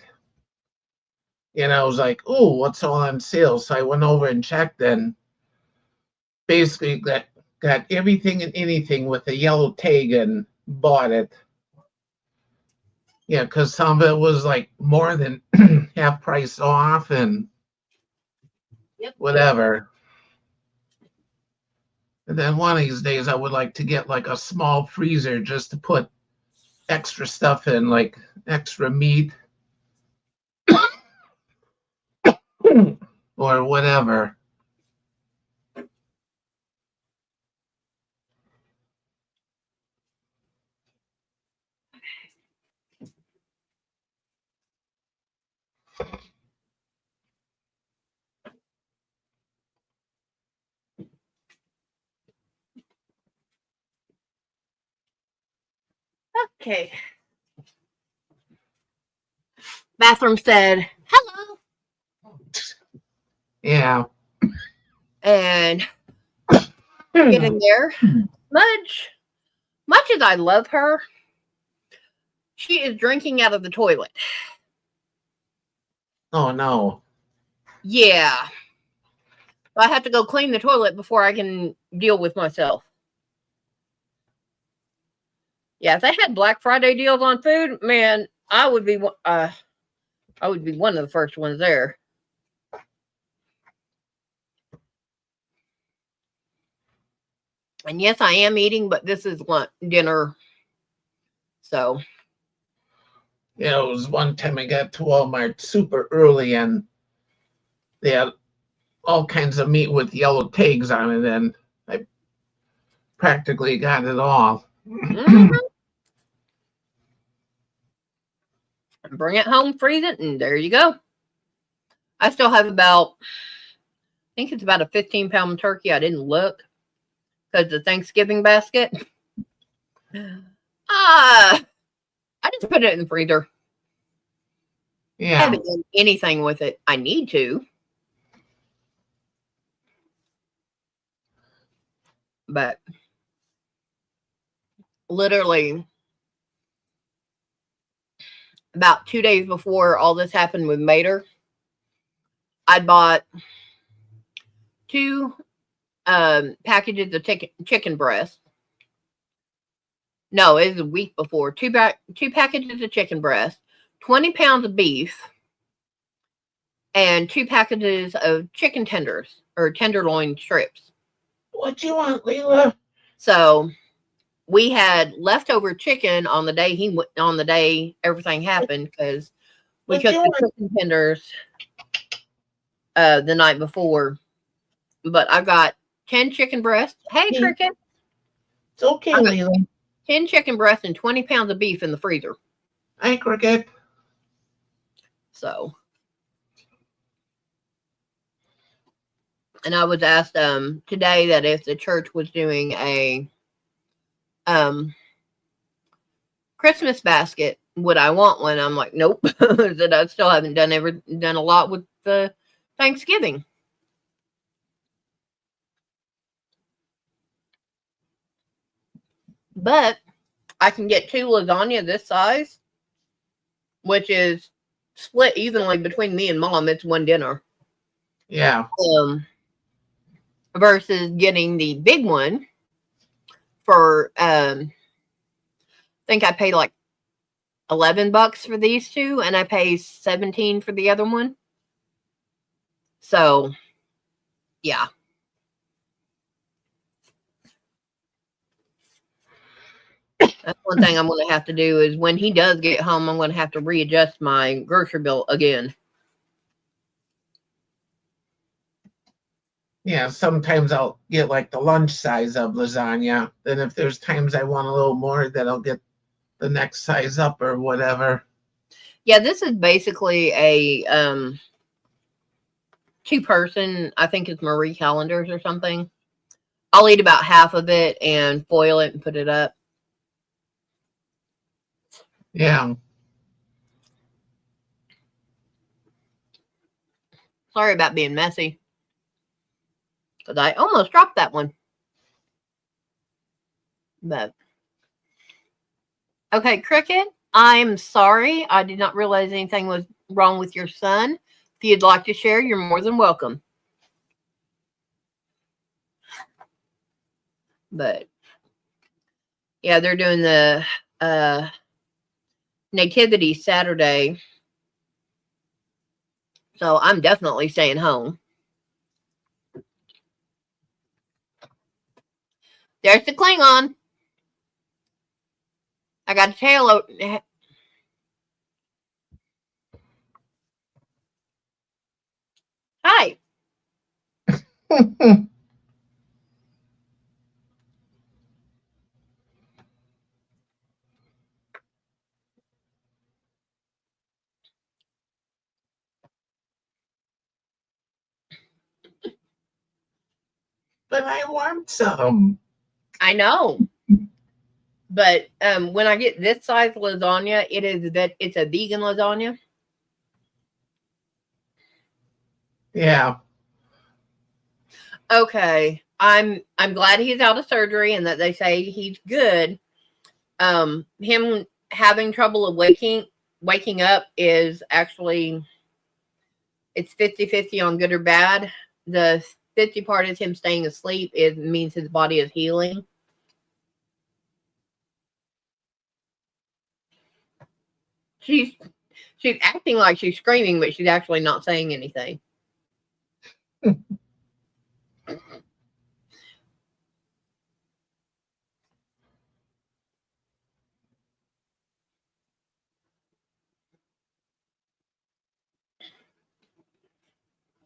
And I was like, "Oh, what's all on sale?" So I went over and checked, and basically got everything and anything with a yellow tag and bought it. Yeah, because some of it was like more than half price off and whatever. And then one of these days, I would like to get like a small freezer just to put extra stuff in, like extra meat or whatever. Okay. Bathroom said hello. Yeah. And get in there. Much as I love her, she is drinking out of the toilet. Oh no. Yeah. I have to go clean the toilet before I can deal with myself. Yeah, if they had Black Friday deals on food, man, I would be one of the first ones there. And yes, I am eating, but this is dinner. So It was one time I got to Walmart super early and they had all kinds of meat with yellow tags on it, and I practically got it all. Mhm. Bring it home, freeze it, and there you go. I still have about, I think it's about a 15-pound turkey. I didn't look because the Thanksgiving basket. I just put it in the freezer. I Yeah. haven't done anything with it. I need to. But literally about 2 days before all this happened with Mater, I bought 2 packages of chicken breast. No, it was a week before. 2 packages of chicken breast, 20 pounds of beef, and 2 packages of chicken tenders or tenderloin strips. What you want, Leela? So we had leftover chicken on the day everything happened because we What cooked you the want? chicken tenders the night before. But I got 10 chicken breasts. Hey, Yeah. Cricket. It's okay, I got Leela. 10 chicken breasts and 20 pounds of beef in the freezer. Hi, Cricket. So, and I was asked today that if the church was doing a Christmas basket, would I want one? I'm like, nope. That I still haven't done a lot with the Thanksgiving. But I can get 2 lasagna this size, which is split evenly between me and Mom. It's one dinner. Yeah. Versus getting the big one for I think I paid like $11 for these 2, and I pay 17 for the other one. So, yeah. That's one thing I'm going to have to do is when he does get home, I'm going to have to readjust my grocery bill again. Yeah, sometimes I'll get like the lunch size of lasagna. Then if there's times I want a little more, then I'll get the next size up or whatever. Yeah, this is basically a 2-person. I think it's Marie Callender's or something. I'll eat about half of it and foil it and put it up. Yeah. Sorry about being messy. Because I almost dropped that one. But okay, Cricket, I'm sorry. I did not realize anything was wrong with your son. If you'd like to share, you're more than welcome. But yeah, they're doing the Nativity Saturday. So I'm definitely staying home. There's the Klingon. I got a tail. Hi. But I want some. I know. But when I get this size lasagna, it's a vegan lasagna. Yeah. Okay. I'm glad he's out of surgery and that they say he's good. Him having trouble of waking up is actually it's 50-50 on good or bad. The 50 part is him staying asleep. It means his body is healing. She's acting like she's screaming, but she's actually not saying anything.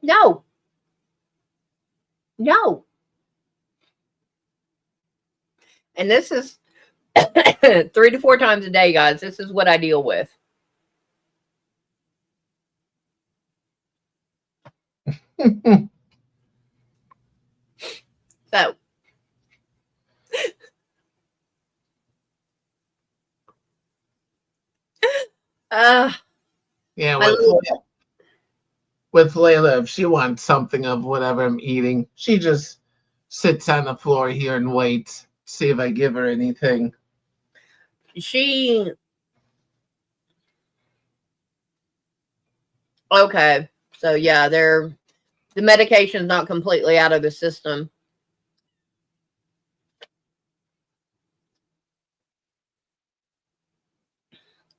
No. No. And this is 3 to 4 times a day, guys. This is what I deal with. So, Yeah, my little, with Layla, if she wants something of whatever I'm eating, she just sits on the floor here and waits. See if I give her anything. okay. So yeah, the medication's not completely out of the system.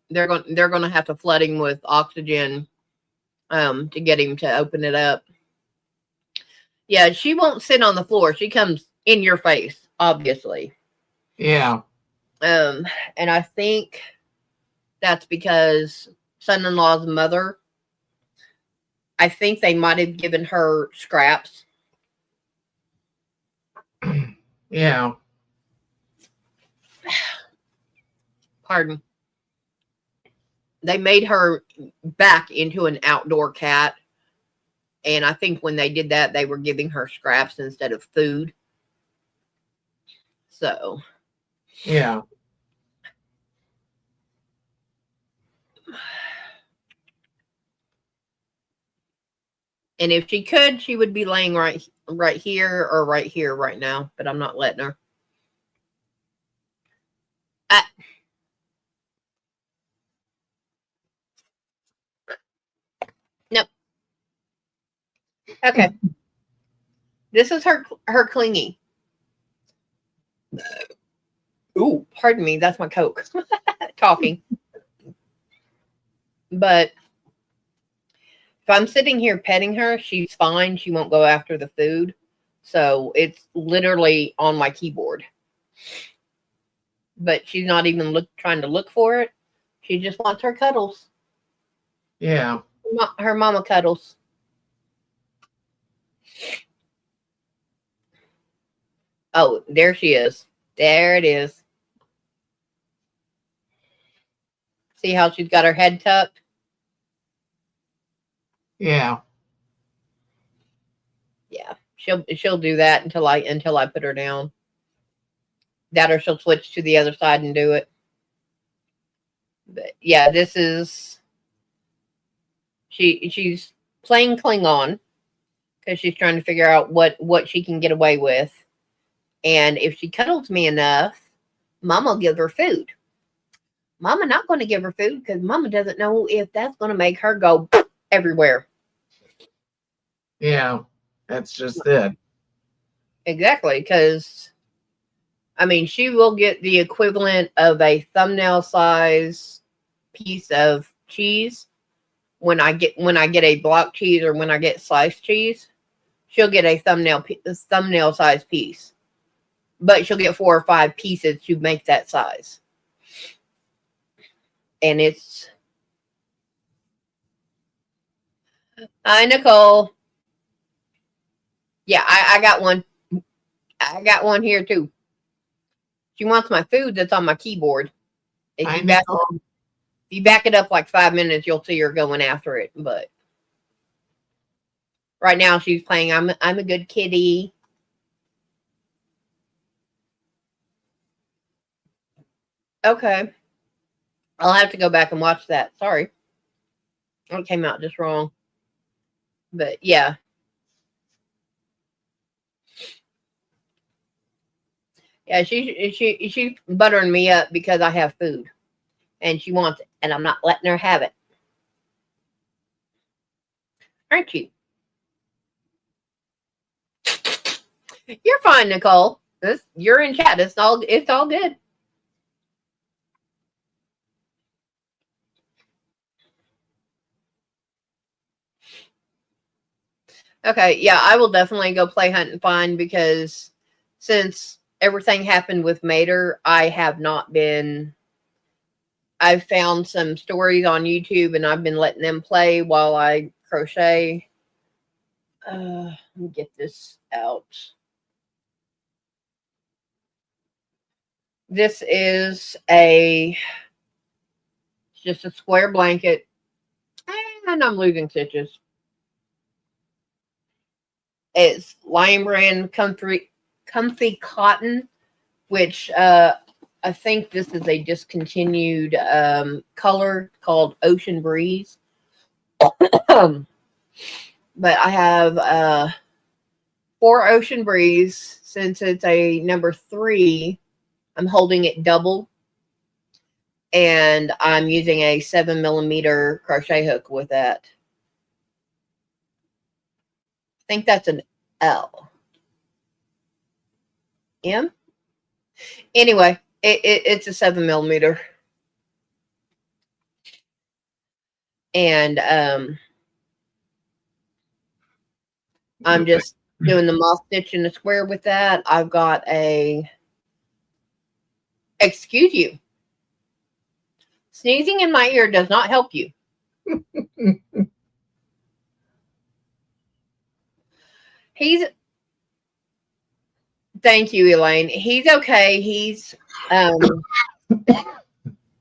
They're going to have to flood him with oxygen to get him to open it up. Yeah, she won't sit on the floor. She comes in your face, obviously. Yeah. And I think that's because son-in-law's mother, I think they might have given her scraps. Yeah. Pardon. They made her back into an outdoor cat. And I think when they did that, they were giving her scraps instead of food. So. Yeah. And if she could, she would be laying right here or right here right now. But I'm not letting her. Nope. Okay. This is her clingy. Ooh, pardon me. That's my Coke talking. But if I'm sitting here petting her, she's fine. She won't go after the food. So it's literally on my keyboard. But she's not even trying to look for it. She just wants her cuddles. Yeah. Her mama cuddles. Oh, there she is. There it is. See how she's got her head tucked? Yeah. Yeah. She'll do that until I put her down. That or she'll switch to the other side and do it. But yeah, this is she's playing Klingon because she's trying to figure out what she can get away with. And if she cuddles me enough, Mama will give her food. Mama not going to give her food because Mama doesn't know if that's going to make her go everywhere. Yeah, that's just it. Exactly, because I mean, she will get the equivalent of a thumbnail size piece of cheese when I get a block cheese or when I get sliced cheese. She'll get a thumbnail size piece, but she'll get 4 or 5 pieces to make that size. And it's hi, Nicole. Yeah, I got one. I got one here too. She wants my food that's on my keyboard. If you back it up like 5 minutes, you'll see her going after it. But right now she's playing I'm a good kitty. Okay. I'll have to go back and watch that. Sorry. It came out just wrong. But yeah. Yeah, she's buttering me up because I have food. And she wants it. And I'm not letting her have it. Aren't you? You're fine, Nicole. You're in chat. It's all good. Okay, yeah, I will definitely go play Hunt and Find because since everything happened with Mater, I've found some stories on YouTube and I've been letting them play while I crochet. Let me get this out. This is just a square blanket, and I'm losing stitches. It's Lion Brand Comfy Cotton, which I think this is a discontinued color called Ocean Breeze. But I have 4 Ocean Breeze. Since it's a number 3, I'm holding it double. And I'm using a 7mm crochet hook with that. I think that's an L. M? Anyway, it's a 7mm. And I'm just doing the moss stitch in the square with that. I've got excuse you. Sneezing in my ear does not help you. Thank you, Elaine. He's okay. He's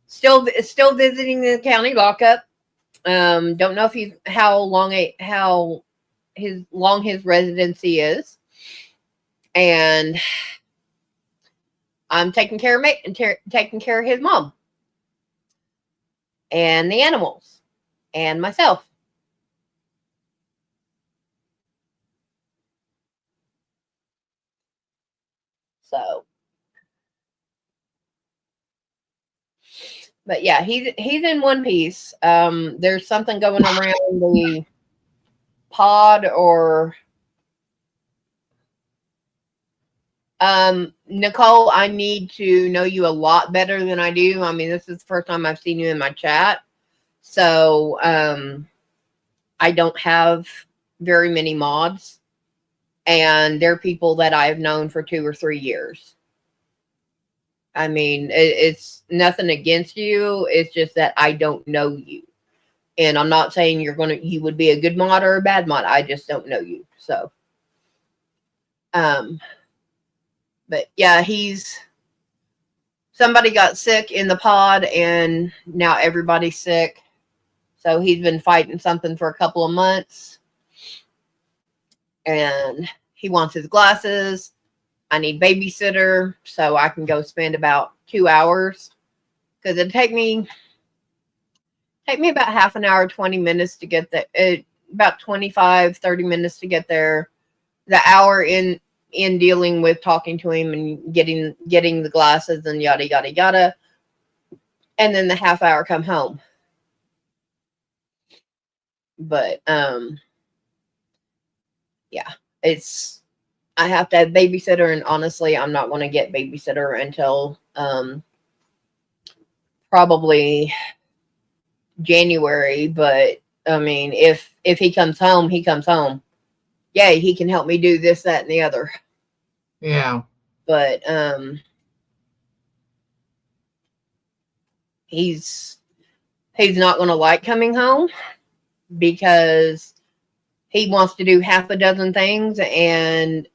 still visiting the county lockup. Don't know if how long his residency is, and I'm taking care of taking care of his mom and the animals and myself. So, but yeah, he's in one piece. There's something going around the pod or Nicole, I need to know you a lot better than I do. I mean, this is the first time I've seen you in my chat. So, I don't have very many mods, and they're people that I've known for 2 or 3 years. I mean, it's nothing against you. It's just that I don't know you. And I'm not saying you would be a good mod or a bad mod. I just don't know you. So, but yeah, somebody got sick in the pod and now everybody's sick. So he's been fighting something for a couple of months and he wants his glasses. I need babysitter so I can go spend about 2 hours because it'd take me about half an hour, 20 minutes to get there. About 25, 30 minutes to get there. The hour in dealing with talking to him and getting the glasses and yada, yada, yada. And then the half hour come home. But, yeah, I have to have babysitter, and honestly, I'm not going to get babysitter until, probably January. But I mean, if he comes home, he comes home. Yay, he can help me do this, that, and the other. Yeah. But he's not going to like coming home because he wants to do half a dozen things, and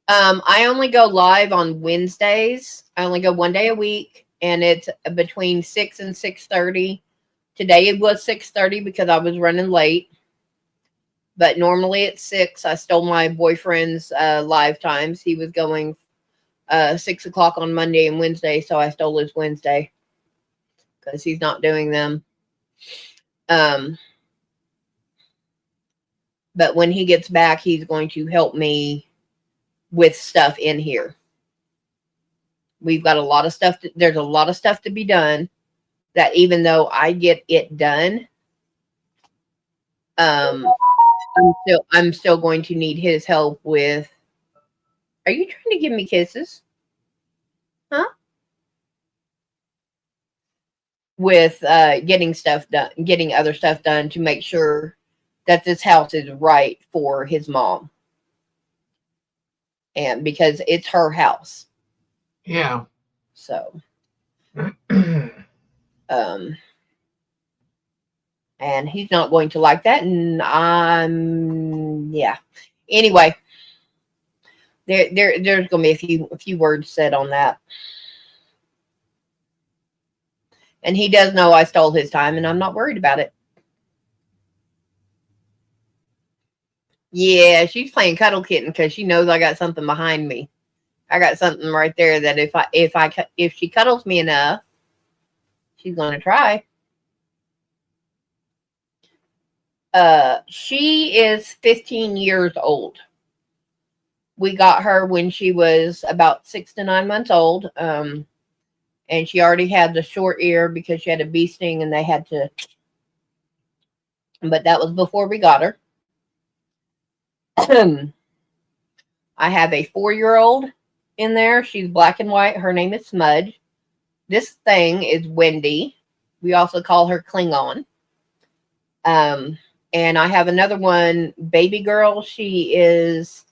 I only go live on Wednesdays. I only go 1 day a week, and it's between 6 and 6:30. Today it was 6:30 because I was running late. But normally it's 6. I stole my boyfriend's live times. He was going 6 o'clock on Monday and Wednesday, so I stole his Wednesday because he's not doing them. But when he gets back, he's going to help me with stuff in here. We've got a lot of stuff. There's a lot of stuff to be done that even though I get it done, I'm still going to need his help with. Are you trying to give me kisses? Huh? With getting stuff done, getting other stuff done to make sure that this house is right for his mom. And because it's her house. Yeah. So, And he's not going to like that. And yeah. Anyway, there's going to be a few words said on that. And he does know I stole his time, and I'm not worried about it. Yeah, she's playing cuddle kitten because she knows I got something behind me. I got something right there that if she cuddles me enough, she's going to try. She is 15 years old. We got her when she was about 6 to 9 months old. And she already had the short ear because she had a bee sting and they had to, but that was before we got her. I have a 4-year-old in there. She's black and white. Her name is Smudge. This thing is Wendy. We also call her Klingon. And I have another one, baby girl. She is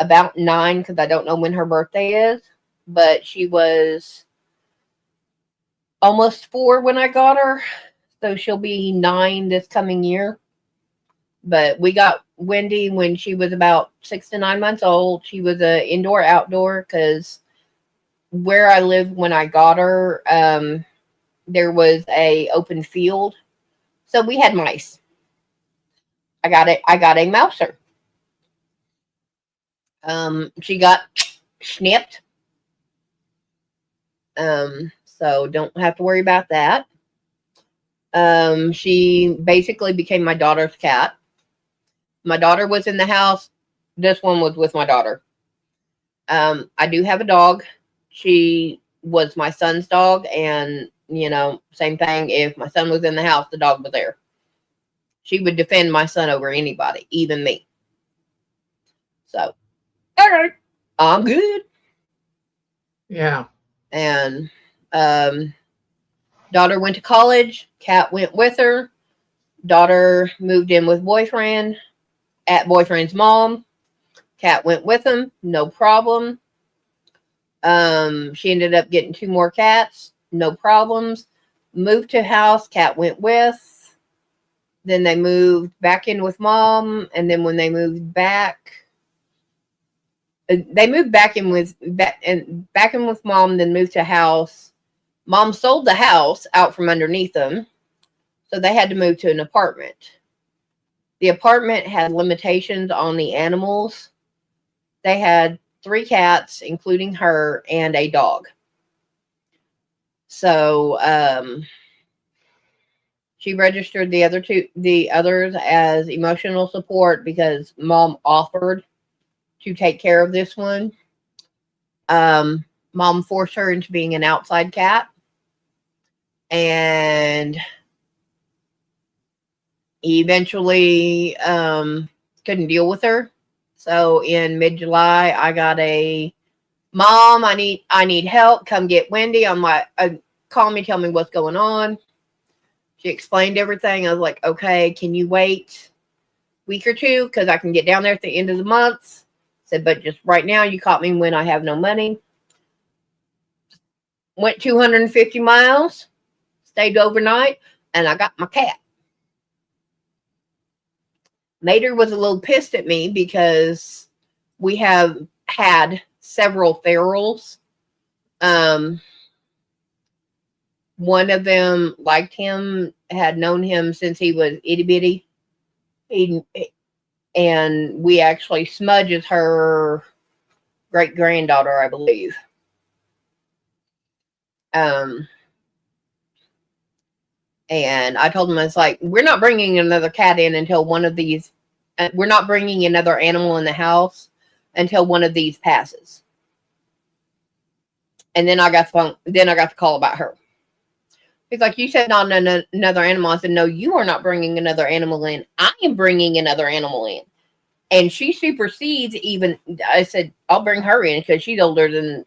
about 9 because I don't know when her birthday is, but she was almost 4 when I got her. So she'll be 9 this coming year. But we got Wendy when she was about 6 to 9 months old. She was a indoor outdoor because where I lived when I got her, there was a open field. So we had mice. I got a mouser. She got snipped. So don't have to worry about that. She basically became my daughter's cat. My daughter was in the house. This one was with my daughter. I do have a dog. She was my son's dog, and same thing. If my son was in the house, the dog was there. She would defend my son over anybody, even me. So, okay, I'm good. Yeah. And daughter went to college. Cat went with her. Daughter moved in with boyfriend. At boyfriend's mom. Cat went with him. No problem. She ended up getting 2 more cats. No problems. Moved to house. Cat went with. Then they moved back in with mom. And then when they moved back, they moved back in with mom. Then moved to house. Mom sold the house out from underneath them, so they had to move to an apartment. The apartment had limitations on the animals. They had 3 cats, including her, and a dog. So she registered the others as emotional support because mom offered to take care of this one. Mom forced her into being an outside cat, and eventually couldn't deal with her. So in mid-July, I got a mom. I need help. Come get Wendy. I'm like, call me, tell me what's going on. She explained everything. I was like, okay, can you wait a week or 2 because I can get down there at the end of the month. Said, but just right now, you caught me when I have no money. Went 250 miles, stayed overnight, and I got my cat. Mater was a little pissed at me because we have had several ferals. One of them liked him, had known him since he was itty bitty. And we actually, Smudge is her great granddaughter, I believe. And I told him, it's like, we're not bringing another cat in until one of these, we're not bringing another animal in the house until one of these passes. And then I got the call about her. He's like, you said not another animal. I said, no, you are not bringing another animal in. I am bringing another animal in. And she supersedes even, I said, I'll bring her in because she's older than,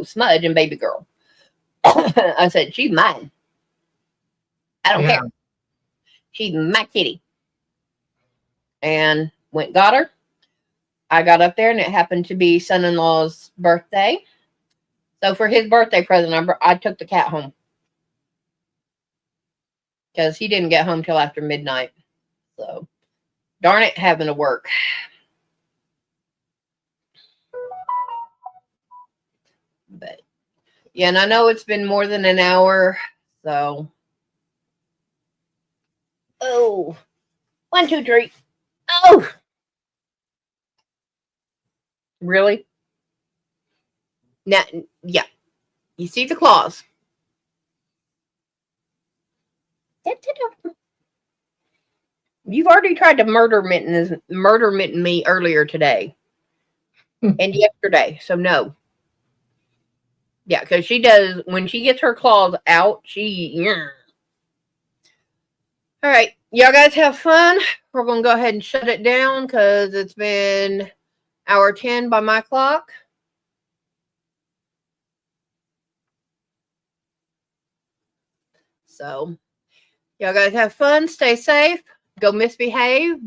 Smudge and baby girl. I said, she's mine. I don't care. She's my kitty. And got her. I got up there, and it happened to be son-in-law's birthday. So for his birthday present, I took the cat home. because he didn't get home till after midnight. So, darn it, having to work. But yeah, and I know it's been more than an hour. So, oh, 1, 2, 3. Oh, really? Now, yeah, you see the claws. You've already tried to murder mitten me earlier today and yesterday. So no. Yeah, because she does when she gets her claws out. Yeah. All right, y'all guys have fun. We're gonna go ahead and shut it down because it's been hour 10 by my clock. So, y'all guys have fun. Stay safe. Go misbehave.